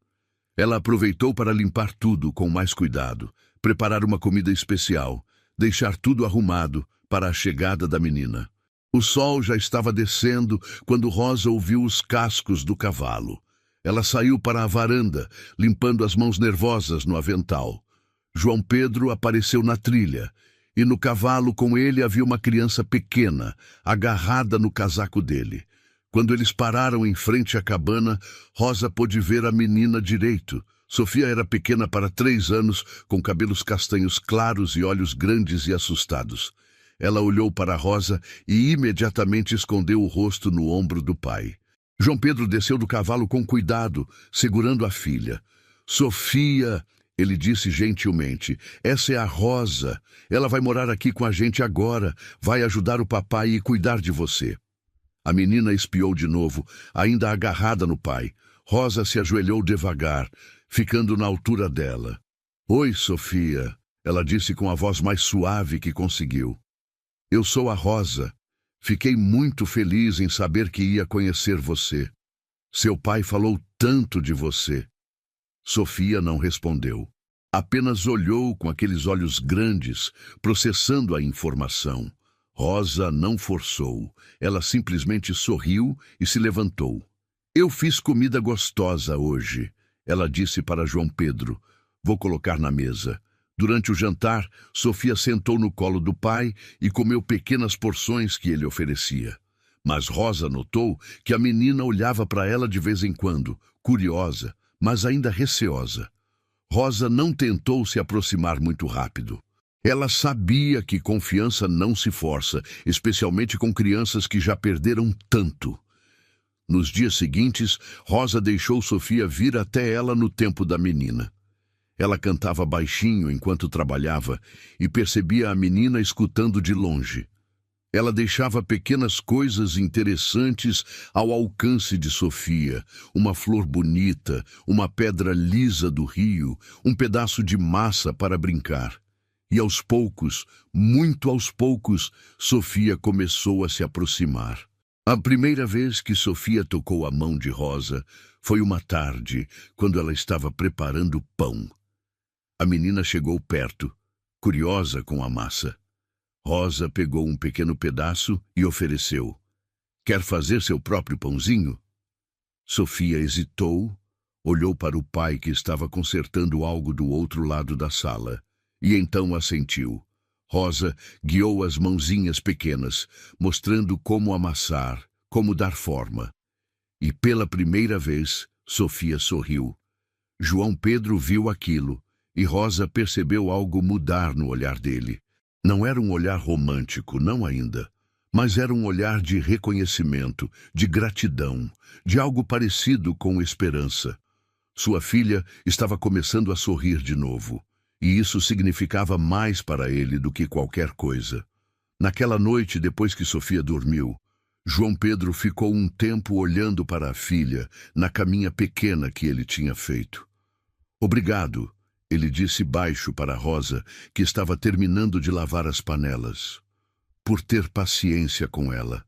Ela aproveitou para limpar tudo com mais cuidado, preparar uma comida especial, deixar tudo arrumado para a chegada da menina. O sol já estava descendo quando Rosa ouviu os cascos do cavalo. Ela saiu para a varanda, limpando as mãos nervosas no avental. João Pedro apareceu na trilha, e no cavalo com ele havia uma criança pequena, agarrada no casaco dele. Quando eles pararam em frente à cabana, Rosa pôde ver a menina direito. Sofia era pequena para 3 anos, com cabelos castanhos claros e olhos grandes e assustados. Ela olhou para Rosa e imediatamente escondeu o rosto no ombro do pai. João Pedro desceu do cavalo com cuidado, segurando a filha. Sofia, ele disse gentilmente, essa é a Rosa. Ela vai morar aqui com a gente agora, vai ajudar o papai e cuidar de você. A menina espiou de novo, ainda agarrada no pai. Rosa se ajoelhou devagar, ficando na altura dela. Oi, Sofia, ela disse com a voz mais suave que conseguiu. Eu sou a Rosa. Fiquei muito feliz em saber que ia conhecer você. Seu pai falou tanto de você. Sofia não respondeu. Apenas olhou com aqueles olhos grandes, processando a informação. Rosa não forçou. Ela simplesmente sorriu e se levantou. Eu fiz comida gostosa hoje, ela disse para João Pedro. Vou colocar na mesa. Durante o jantar, Sofia sentou no colo do pai e comeu pequenas porções que ele oferecia. Mas Rosa notou que a menina olhava para ela de vez em quando, curiosa, mas ainda receosa. Rosa não tentou se aproximar muito rápido. Ela sabia que confiança não se força, especialmente com crianças que já perderam tanto. Nos dias seguintes, Rosa deixou Sofia vir até ela no tempo da menina. Ela cantava baixinho enquanto trabalhava e percebia a menina escutando de longe. Ela deixava pequenas coisas interessantes ao alcance de Sofia, uma flor bonita, uma pedra lisa do rio, um pedaço de massa para brincar. E aos poucos, muito aos poucos, Sofia começou a se aproximar. A primeira vez que Sofia tocou a mão de Rosa foi uma tarde, quando ela estava preparando pão. A menina chegou perto, curiosa com a massa. Rosa pegou um pequeno pedaço e ofereceu. Quer fazer seu próprio pãozinho? Sofia hesitou, olhou para o pai que estava consertando algo do outro lado da sala, e então assentiu. Rosa guiou as mãozinhas pequenas, mostrando como amassar, como dar forma. E pela primeira vez, Sofia sorriu. João Pedro viu aquilo e Rosa percebeu algo mudar no olhar dele. Não era um olhar romântico, não ainda, mas era um olhar de reconhecimento, de gratidão, de algo parecido com esperança. Sua filha estava começando a sorrir de novo, e isso significava mais para ele do que qualquer coisa. Naquela noite, depois que Sofia dormiu, João Pedro ficou um tempo olhando para a filha, na caminha pequena que ele tinha feito. Obrigado, ele disse baixo para Rosa, que estava terminando de lavar as panelas, por ter paciência com ela.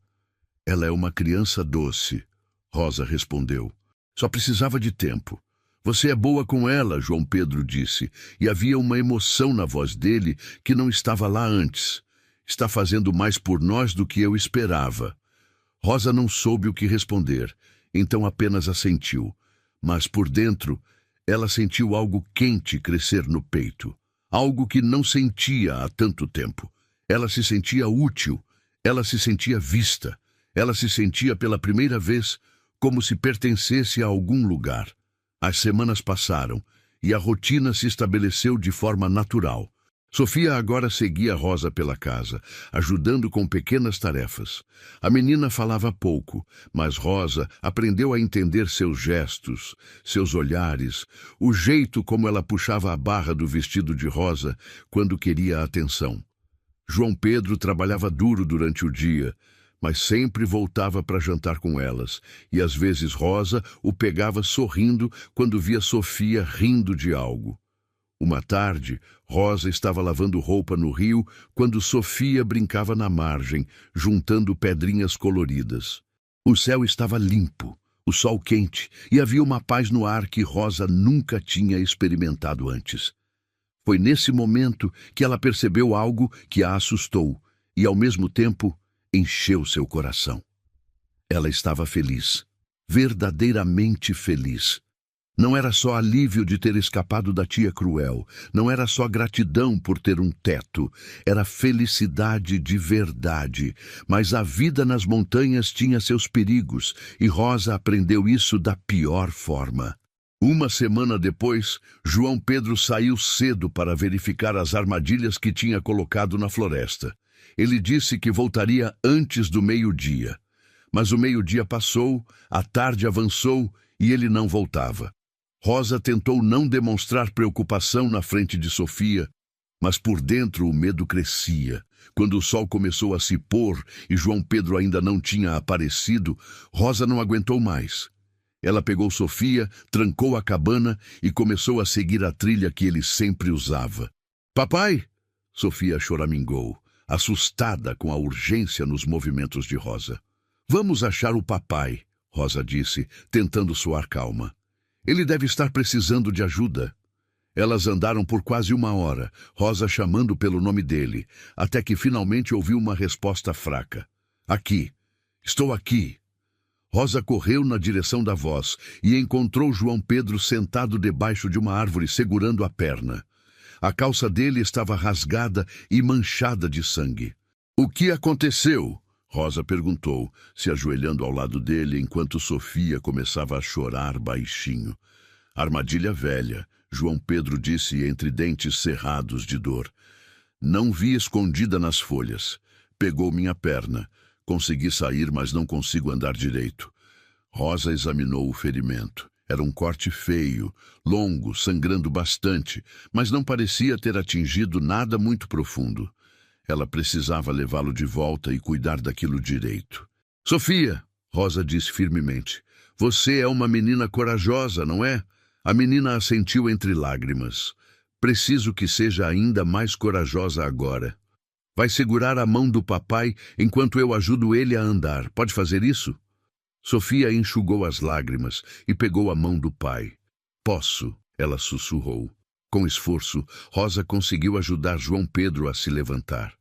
Ela é uma criança doce, Rosa respondeu. Só precisava de tempo. Você é boa com ela, João Pedro disse, e havia uma emoção na voz dele que não estava lá antes. Está fazendo mais por nós do que eu esperava. Rosa não soube o que responder, então apenas assentiu. Mas por dentro, ela sentiu algo quente crescer no peito. Algo que não sentia há tanto tempo. Ela se sentia útil, ela se sentia vista. Ela se sentia pela primeira vez como se pertencesse a algum lugar. As semanas passaram e a rotina se estabeleceu de forma natural. Sofia agora seguia Rosa pela casa, ajudando com pequenas tarefas. A menina falava pouco, mas Rosa aprendeu a entender seus gestos, seus olhares, o jeito como ela puxava a barra do vestido de Rosa quando queria atenção. João Pedro trabalhava duro durante o dia, mas sempre voltava para jantar com elas, e às vezes Rosa o pegava sorrindo quando via Sofia rindo de algo. Uma tarde, Rosa estava lavando roupa no rio quando Sofia brincava na margem, juntando pedrinhas coloridas. O céu estava limpo, o sol quente, e havia uma paz no ar que Rosa nunca tinha experimentado antes. Foi nesse momento que ela percebeu algo que a assustou e, ao mesmo tempo, encheu seu coração. Ela estava feliz, verdadeiramente feliz. Não era só alívio de ter escapado da tia cruel, não era só gratidão por ter um teto, era felicidade de verdade. Mas a vida nas montanhas tinha seus perigos, e Rosa aprendeu isso da pior forma. Uma semana depois, João Pedro saiu cedo para verificar as armadilhas que tinha colocado na floresta. Ele disse que voltaria antes do meio-dia. Mas o meio-dia passou, a tarde avançou e ele não voltava. Rosa tentou não demonstrar preocupação na frente de Sofia, mas por dentro o medo crescia. Quando o sol começou a se pôr e João Pedro ainda não tinha aparecido, Rosa não aguentou mais. Ela pegou Sofia, trancou a cabana e começou a seguir a trilha que ele sempre usava. Papai! Sofia choramingou, assustada com a urgência nos movimentos de Rosa. Vamos achar o papai, Rosa disse, tentando soar calma. Ele deve estar precisando de ajuda. Elas andaram por quase uma hora, Rosa chamando pelo nome dele, até que finalmente ouviu uma resposta fraca. Aqui. Estou aqui. Rosa correu na direção da voz e encontrou João Pedro sentado debaixo de uma árvore segurando a perna. A calça dele estava rasgada e manchada de sangue. O que aconteceu? Rosa perguntou, se ajoelhando ao lado dele enquanto Sofia começava a chorar baixinho. Armadilha velha, João Pedro disse entre dentes cerrados de dor. Não vi escondida nas folhas. Pegou minha perna. Consegui sair, mas não consigo andar direito. Rosa examinou o ferimento. Era um corte feio, longo, sangrando bastante, mas não parecia ter atingido nada muito profundo. Ela precisava levá-lo de volta e cuidar daquilo direito. Sofia, Rosa disse firmemente, você é uma menina corajosa, não é? A menina assentiu entre lágrimas. Preciso que seja ainda mais corajosa agora. Vai segurar a mão do papai enquanto eu ajudo ele a andar. Pode fazer isso? Sofia enxugou as lágrimas e pegou a mão do pai. Posso, ela sussurrou. Com esforço, Rosa conseguiu ajudar João Pedro a se levantar.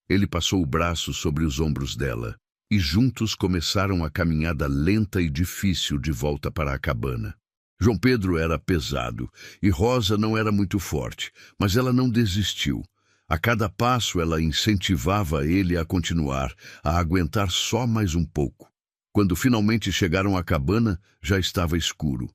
Ele passou o braço sobre os ombros dela e juntos começaram a caminhada lenta e difícil de volta para a cabana. João Pedro era pesado e Rosa não era muito forte, mas ela não desistiu. A cada passo ela incentivava ele a continuar, a aguentar só mais um pouco. Quando finalmente chegaram à cabana, já estava escuro.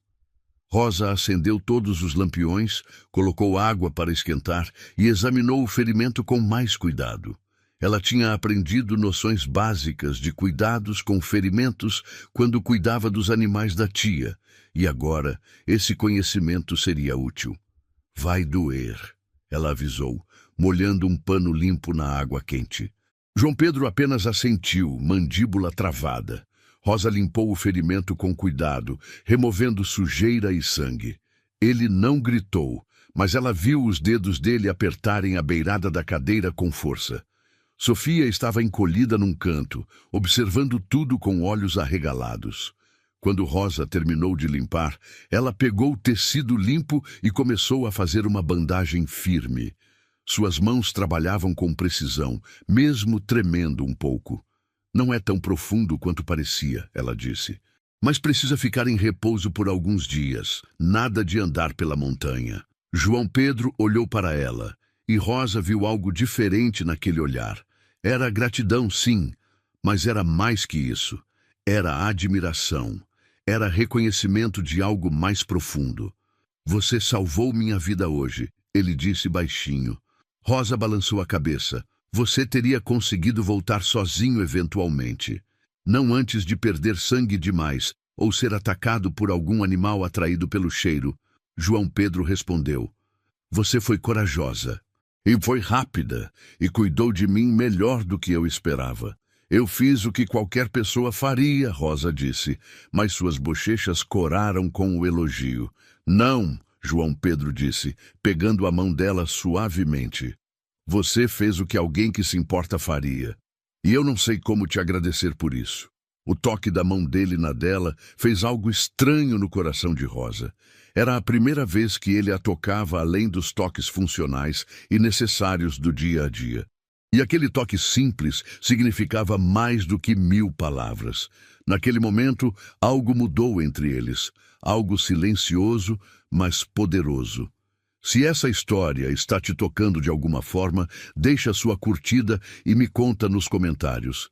Rosa acendeu todos os lampiões, colocou água para esquentar e examinou o ferimento com mais cuidado. Ela tinha aprendido noções básicas de cuidados com ferimentos quando cuidava dos animais da tia, e agora esse conhecimento seria útil. Vai doer, ela avisou, molhando um pano limpo na água quente. João Pedro apenas assentiu, mandíbula travada. Rosa limpou o ferimento com cuidado, removendo sujeira e sangue. Ele não gritou, mas ela viu os dedos dele apertarem a beirada da cadeira com força. Sofia estava encolhida num canto, observando tudo com olhos arregalados. Quando Rosa terminou de limpar, ela pegou o tecido limpo e começou a fazer uma bandagem firme. Suas mãos trabalhavam com precisão, mesmo tremendo um pouco. Não é tão profundo quanto parecia, ela disse. Mas precisa ficar em repouso por alguns dias. Nada de andar pela montanha. João Pedro olhou para ela, e Rosa viu algo diferente naquele olhar. Era gratidão, sim, mas era mais que isso. Era admiração. Era reconhecimento de algo mais profundo. Você salvou minha vida hoje, ele disse baixinho. Rosa balançou a cabeça. Você teria conseguido voltar sozinho eventualmente. Não antes de perder sangue demais ou ser atacado por algum animal atraído pelo cheiro. João Pedro respondeu. Você foi corajosa. E foi rápida, e cuidou de mim melhor do que eu esperava. Eu fiz o que qualquer pessoa faria, Rosa disse, mas suas bochechas coraram com o elogio. Não, João Pedro disse, pegando a mão dela suavemente. Você fez o que alguém que se importa faria. E eu não sei como te agradecer por isso. O toque da mão dele na dela fez algo estranho no coração de Rosa. Era a primeira vez que ele a tocava além dos toques funcionais e necessários do dia a dia. E aquele toque simples significava mais do que 1000 palavras. Naquele momento, algo mudou entre eles. Algo silencioso, mas poderoso. Se essa história está te tocando de alguma forma, deixa sua curtida e me conta nos comentários.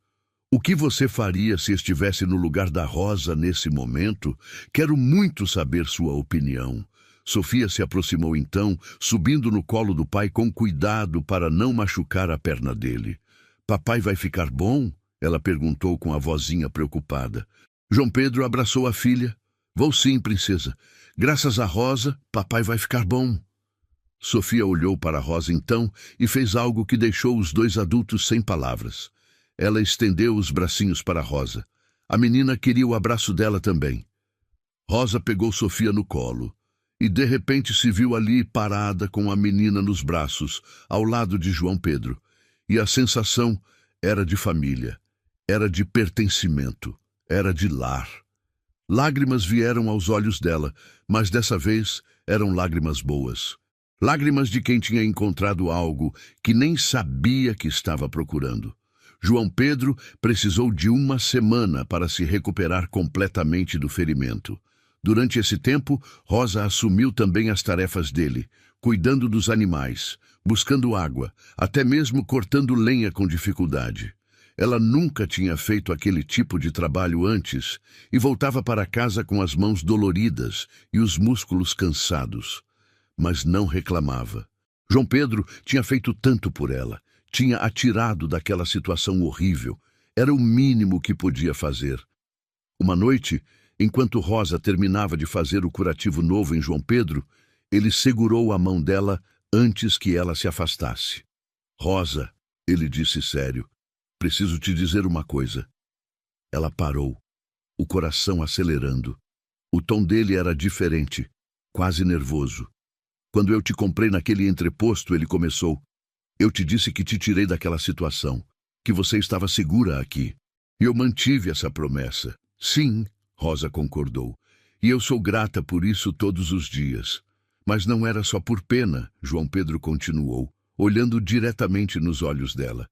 O que você faria se estivesse no lugar da Rosa nesse momento? Quero muito saber sua opinião. Sofia se aproximou então, subindo no colo do pai com cuidado para não machucar a perna dele. Papai vai ficar bom? Ela perguntou com a vozinha preocupada. João Pedro abraçou a filha. Vou sim, princesa. Graças a Rosa, papai vai ficar bom. Sofia olhou para Rosa então e fez algo que deixou os dois adultos sem palavras. Ela estendeu os bracinhos para Rosa. A menina queria o abraço dela também. Rosa pegou Sofia no colo e de repente se viu ali parada com a menina nos braços, ao lado de João Pedro. E a sensação era de família, era de pertencimento, era de lar. Lágrimas vieram aos olhos dela, mas dessa vez eram lágrimas boas. Lágrimas de quem tinha encontrado algo que nem sabia que estava procurando. João Pedro precisou de 1 semana para se recuperar completamente do ferimento. Durante esse tempo, Rosa assumiu também as tarefas dele, cuidando dos animais, buscando água, até mesmo cortando lenha com dificuldade. Ela nunca tinha feito aquele tipo de trabalho antes e voltava para casa com as mãos doloridas e os músculos cansados. Mas não reclamava. João Pedro tinha feito tanto por ela, tinha a tirado daquela situação horrível. Era o mínimo que podia fazer. Uma noite, enquanto Rosa terminava de fazer o curativo novo em João Pedro, ele segurou a mão dela antes que ela se afastasse. Rosa, ele disse sério, preciso te dizer uma coisa. Ela parou, o coração acelerando. O tom dele era diferente, quase nervoso. Quando eu te comprei naquele entreposto, ele começou. Eu te disse que te tirei daquela situação, que você estava segura aqui. E eu mantive essa promessa. Sim, Rosa concordou. E eu sou grata por isso todos os dias. Mas não era só por pena, João Pedro continuou, olhando diretamente nos olhos dela.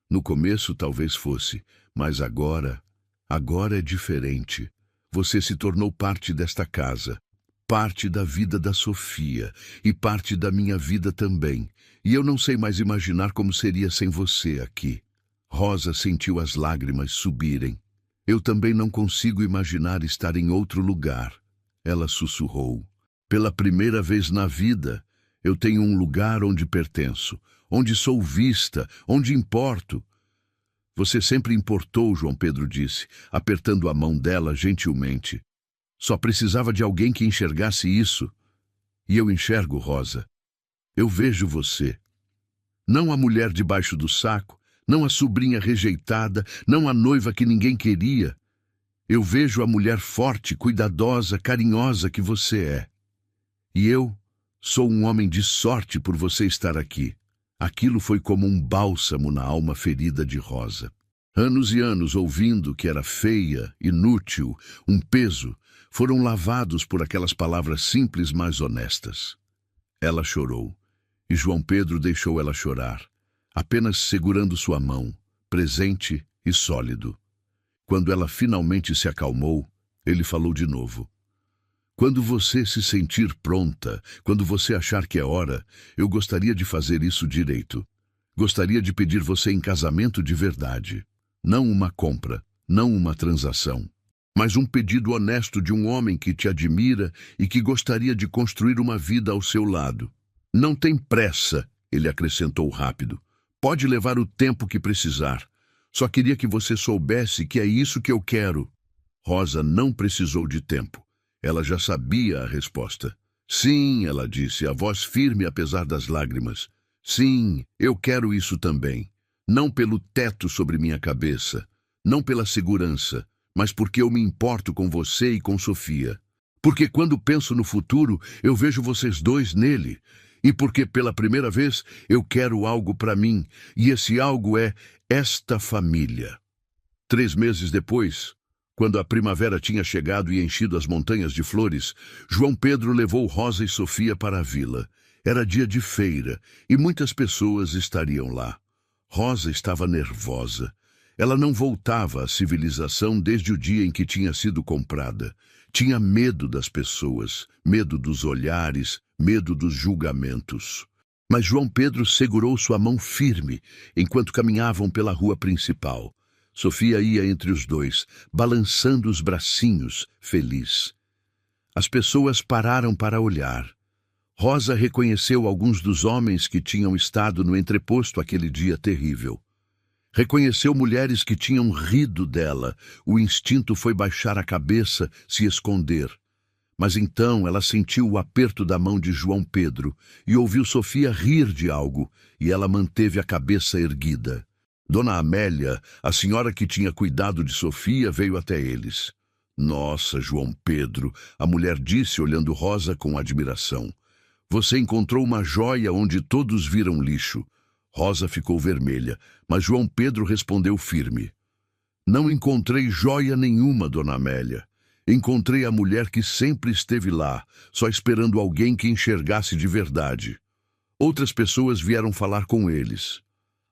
No começo talvez fosse, mas agora é diferente. Você se tornou parte desta casa. Parte da vida da Sofia e parte da minha vida também. E eu não sei mais imaginar como seria sem você aqui. Rosa sentiu as lágrimas subirem. Eu também não consigo imaginar estar em outro lugar. Ela sussurrou. Pela primeira vez na vida, eu tenho um lugar onde pertenço, onde sou vista, onde importo. Você sempre importou, João Pedro disse, apertando a mão dela gentilmente. Só precisava de alguém que enxergasse isso. E eu enxergo, Rosa. Eu vejo você. Não a mulher debaixo do saco, não a sobrinha rejeitada, não a noiva que ninguém queria. Eu vejo a mulher forte, cuidadosa, carinhosa que você é. E eu sou um homem de sorte por você estar aqui. Aquilo foi como um bálsamo na alma ferida de Rosa. Anos e anos ouvindo que era feia, inútil, um peso, foram lavados por aquelas palavras simples, mas honestas. Ela chorou, e João Pedro deixou ela chorar, apenas segurando sua mão, presente e sólido. Quando ela finalmente se acalmou, ele falou de novo. Quando você se sentir pronta, quando você achar que é hora, eu gostaria de fazer isso direito. Gostaria de pedir você em casamento de verdade. Não uma compra, não uma transação, mas um pedido honesto de um homem que te admira e que gostaria de construir uma vida ao seu lado. Não tem pressa, ele acrescentou rápido. Pode levar o tempo que precisar. Só queria que você soubesse que é isso que eu quero. Rosa não precisou de tempo. Ela já sabia a resposta. Sim, ela disse, a voz firme apesar das lágrimas. Sim, eu quero isso também. Não pelo teto sobre minha cabeça, não pela segurança, mas porque eu me importo com você e com Sofia. Porque quando penso no futuro, eu vejo vocês dois nele. E porque pela primeira vez eu quero algo para mim, e esse algo é esta família. 3 meses depois, quando a primavera tinha chegado e enchido as montanhas de flores, João Pedro levou Rosa e Sofia para a vila. Era dia de feira e muitas pessoas estariam lá. Rosa estava nervosa. Ela não voltava à civilização desde o dia em que tinha sido comprada. Tinha medo das pessoas, medo dos olhares, medo dos julgamentos. Mas João Pedro segurou sua mão firme enquanto caminhavam pela rua principal. Sofia ia entre os dois, balançando os bracinhos, feliz. As pessoas pararam para olhar. Rosa reconheceu alguns dos homens que tinham estado no entreposto aquele dia terrível. Reconheceu mulheres que tinham rido dela. O instinto foi baixar a cabeça, se esconder. Mas então ela sentiu o aperto da mão de João Pedro e ouviu Sofia rir de algo, e ela manteve a cabeça erguida. Dona Amélia, a senhora que tinha cuidado de Sofia, veio até eles. Nossa, João Pedro, a mulher disse, olhando Rosa com admiração. Você encontrou uma joia onde todos viram lixo. Rosa ficou vermelha, mas João Pedro respondeu firme. Não encontrei joia nenhuma, Dona Amélia. Encontrei a mulher que sempre esteve lá, só esperando alguém que enxergasse de verdade. Outras pessoas vieram falar com eles.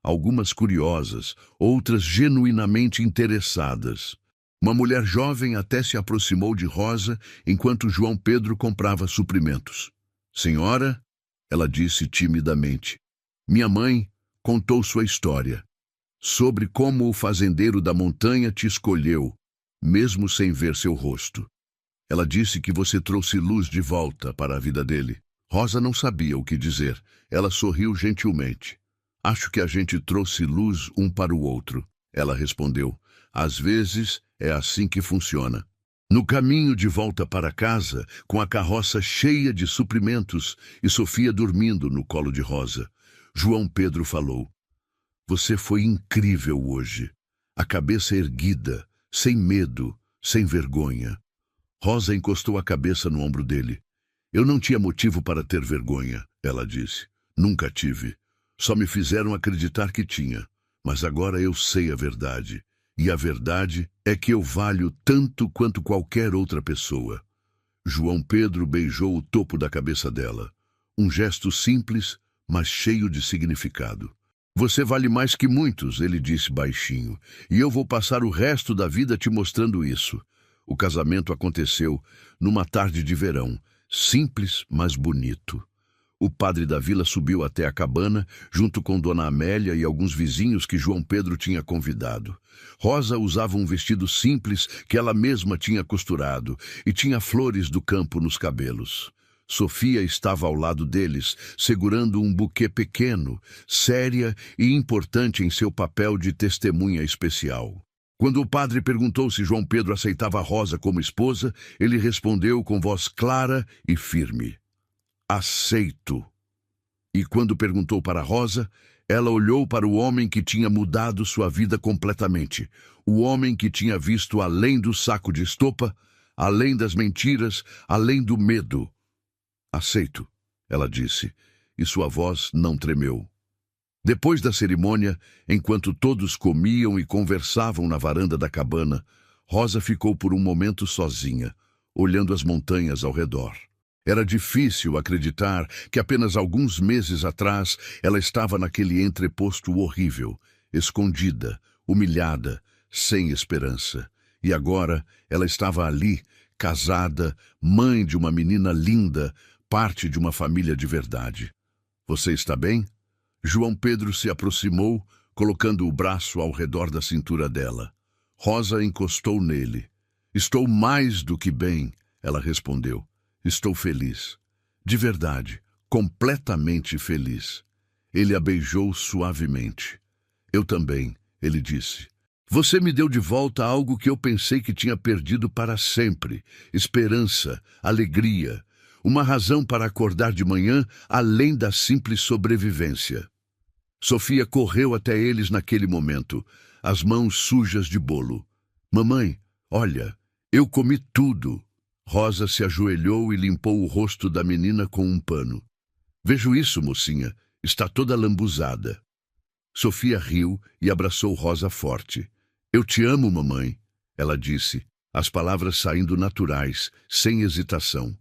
Algumas curiosas, outras genuinamente interessadas. Uma mulher jovem até se aproximou de Rosa enquanto João Pedro comprava suprimentos. Senhora, ela disse timidamente, minha mãe contou sua história, sobre como o fazendeiro da montanha te escolheu, mesmo sem ver seu rosto. Ela disse que você trouxe luz de volta para a vida dele. Rosa não sabia o que dizer. Ela sorriu gentilmente. Acho que a gente trouxe luz um para o outro, ela respondeu. Às vezes é assim que funciona. No caminho de volta para casa, com a carroça cheia de suprimentos e Sofia dormindo no colo de Rosa, João Pedro falou. Você foi incrível hoje. A cabeça erguida, sem medo, sem vergonha. Rosa encostou a cabeça no ombro dele. Eu não tinha motivo para ter vergonha, ela disse. Nunca tive. Só me fizeram acreditar que tinha. Mas agora eu sei a verdade. E a verdade é que eu valho tanto quanto qualquer outra pessoa. João Pedro beijou o topo da cabeça dela. Um gesto simples, mas cheio de significado. Você vale mais que muitos, ele disse baixinho, e eu vou passar o resto da vida te mostrando isso. O casamento aconteceu numa tarde de verão, simples, mas bonito. O padre da vila subiu até a cabana, junto com Dona Amélia e alguns vizinhos que João Pedro tinha convidado. Rosa usava um vestido simples que ela mesma tinha costurado e tinha flores do campo nos cabelos. Sofia estava ao lado deles, segurando um buquê pequeno, séria e importante em seu papel de testemunha especial. Quando o padre perguntou se João Pedro aceitava Rosa como esposa, ele respondeu com voz clara e firme: aceito. E quando perguntou para Rosa, ela olhou para o homem que tinha mudado sua vida completamente, o homem que tinha visto além do saco de estopa, além das mentiras, além do medo. Aceito, ela disse, e sua voz não tremeu. Depois da cerimônia, enquanto todos comiam e conversavam na varanda da cabana, Rosa ficou por um momento sozinha, olhando as montanhas ao redor. Era difícil acreditar que apenas alguns meses atrás ela estava naquele entreposto horrível, escondida, humilhada, sem esperança. E agora ela estava ali, casada, mãe de uma menina linda, parte de uma família de verdade. Você está bem? João Pedro se aproximou, colocando o braço ao redor da cintura dela. Rosa encostou nele. Estou mais do que bem, ela respondeu. Estou feliz. De verdade, completamente feliz. Ele a beijou suavemente. Eu também, ele disse. Você me deu de volta algo que eu pensei que tinha perdido para sempre. Esperança, alegria. Uma razão para acordar de manhã além da simples sobrevivência. Sofia correu até eles naquele momento, as mãos sujas de bolo. Mamãe, olha, eu comi tudo. Rosa se ajoelhou e limpou o rosto da menina com um pano. Vejo isso, mocinha, está toda lambuzada. Sofia riu e abraçou Rosa forte. Eu te amo, mamãe, ela disse, as palavras saindo naturais, sem hesitação.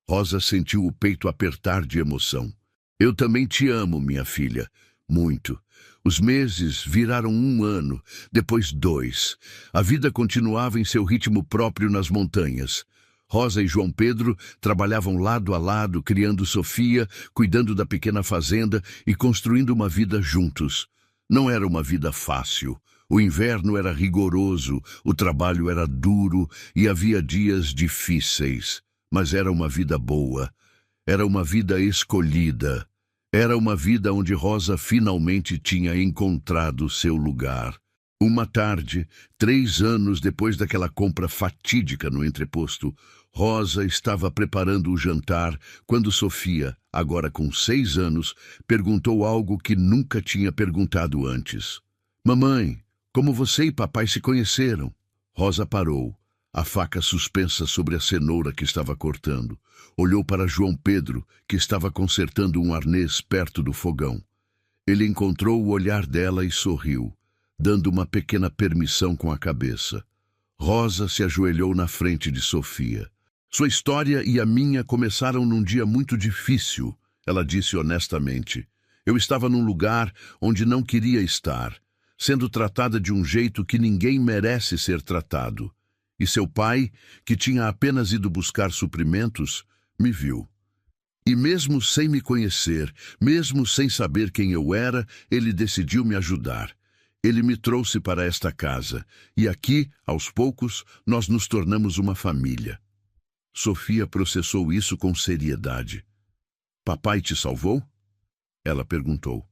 Rosa sentiu o peito apertar de emoção. Eu também te amo, minha filha, muito. Os meses viraram 1 ano, depois 2. A vida continuava em seu ritmo próprio nas montanhas. Rosa e João Pedro trabalhavam lado a lado, criando Sofia, cuidando da pequena fazenda e construindo uma vida juntos. Não era uma vida fácil. O inverno era rigoroso, o trabalho era duro e havia dias difíceis. Mas era uma vida boa. Era uma vida escolhida. Era uma vida onde Rosa finalmente tinha encontrado seu lugar. Uma tarde, 3 anos depois daquela compra fatídica no entreposto, Rosa estava preparando o jantar quando Sofia, agora com 6 anos, perguntou algo que nunca tinha perguntado antes. Mamãe, como você e papai se conheceram? Rosa parou, a faca suspensa sobre a cenoura que estava cortando. Olhou para João Pedro, que estava consertando um arnês perto do fogão. Ele encontrou o olhar dela e sorriu, dando uma pequena permissão com a cabeça. Rosa se ajoelhou na frente de Sofia. Sua história e a minha começaram num dia muito difícil, ela disse honestamente. Eu estava num lugar onde não queria estar, sendo tratada de um jeito que ninguém merece ser tratado. E seu pai, que tinha apenas ido buscar suprimentos, me viu. E mesmo sem me conhecer, mesmo sem saber quem eu era, ele decidiu me ajudar. Ele me trouxe para esta casa, e aqui, aos poucos, nós nos tornamos uma família. Sofia processou isso com seriedade. Papai te salvou? Ela perguntou.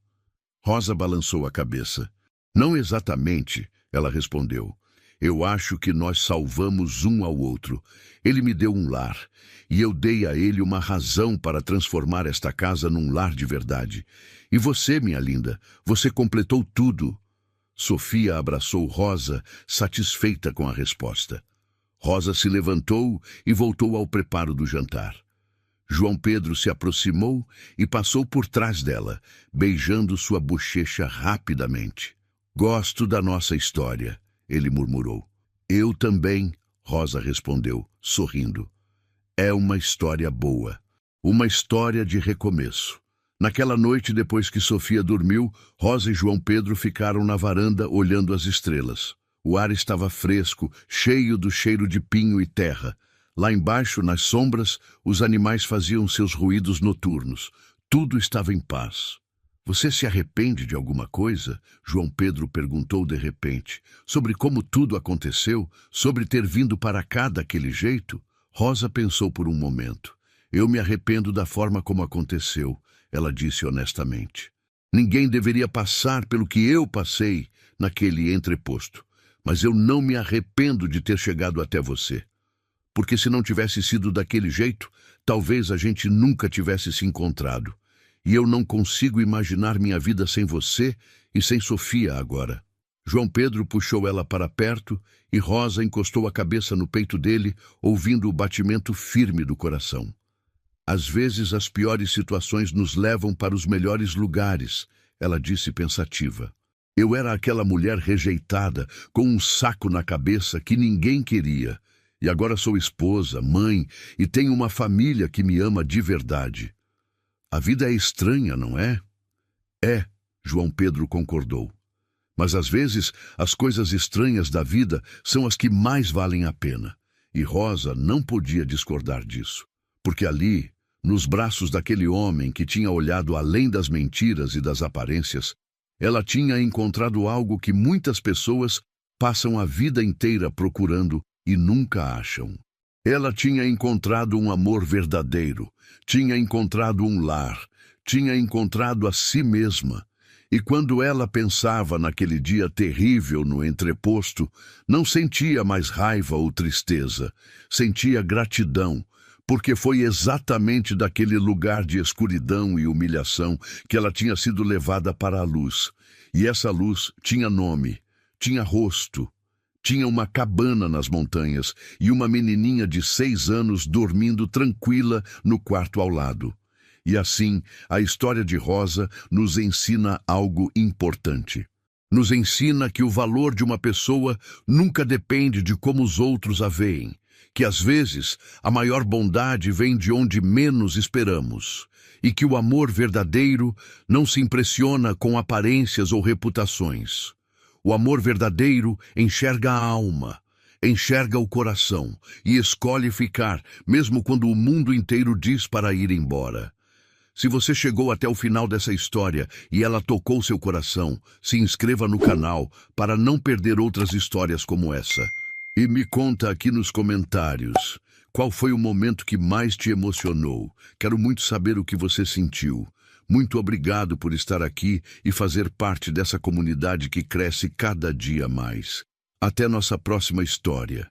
Rosa balançou a cabeça. Não exatamente, ela respondeu. Eu acho que nós salvamos um ao outro. Ele me deu um lar, e eu dei a ele uma razão para transformar esta casa num lar de verdade. E você, minha linda, você completou tudo. Sofia abraçou Rosa, satisfeita com a resposta. Rosa se levantou e voltou ao preparo do jantar. João Pedro se aproximou e passou por trás dela, beijando sua bochecha rapidamente. Gosto da nossa história, ele murmurou. Eu também, Rosa respondeu, sorrindo. É uma história boa, uma história de recomeço. Naquela noite, depois que Sofia dormiu, Rosa e João Pedro ficaram na varanda olhando as estrelas. O ar estava fresco, cheio do cheiro de pinho e terra. Lá embaixo, nas sombras, os animais faziam seus ruídos noturnos. Tudo estava em paz. Você se arrepende de alguma coisa? João Pedro perguntou de repente. Sobre como tudo aconteceu? Sobre ter vindo para cá daquele jeito? Rosa pensou por um momento. Eu me arrependo da forma como aconteceu, ela disse honestamente. Ninguém deveria passar pelo que eu passei naquele entreposto, mas eu não me arrependo de ter chegado até você. Porque se não tivesse sido daquele jeito, talvez a gente nunca tivesse se encontrado. E eu não consigo imaginar minha vida sem você e sem Sofia agora. João Pedro puxou ela para perto e Rosa encostou a cabeça no peito dele, ouvindo o batimento firme do coração. Às vezes as piores situações nos levam para os melhores lugares, ela disse pensativa. Eu era aquela mulher rejeitada, com um saco na cabeça que ninguém queria. E agora sou esposa, mãe e tenho uma família que me ama de verdade. A vida é estranha, não é? É, João Pedro concordou. Mas às vezes as coisas estranhas da vida são as que mais valem a pena. E Rosa não podia discordar disso. Porque ali, nos braços daquele homem que tinha olhado além das mentiras e das aparências, ela tinha encontrado algo que muitas pessoas passam a vida inteira procurando e nunca acham. Ela tinha encontrado um amor verdadeiro, tinha encontrado um lar, tinha encontrado a si mesma. E quando ela pensava naquele dia terrível no entreposto, não sentia mais raiva ou tristeza, sentia gratidão, porque foi exatamente daquele lugar de escuridão e humilhação que ela tinha sido levada para a luz. E essa luz tinha nome, tinha rosto, tinha uma cabana nas montanhas e uma menininha de 6 anos dormindo tranquila no quarto ao lado. E assim, a história de Rosa nos ensina algo importante. Nos ensina que o valor de uma pessoa nunca depende de como os outros a veem, que às vezes a maior bondade vem de onde menos esperamos, e que o amor verdadeiro não se impressiona com aparências ou reputações. O amor verdadeiro enxerga a alma, enxerga o coração e escolhe ficar, mesmo quando o mundo inteiro diz para ir embora. Se você chegou até o final dessa história e ela tocou seu coração, se inscreva no canal para não perder outras histórias como essa. E me conta aqui nos comentários, qual foi o momento que mais te emocionou? Quero muito saber o que você sentiu. Muito obrigado por estar aqui e fazer parte dessa comunidade que cresce cada dia mais. Até nossa próxima história.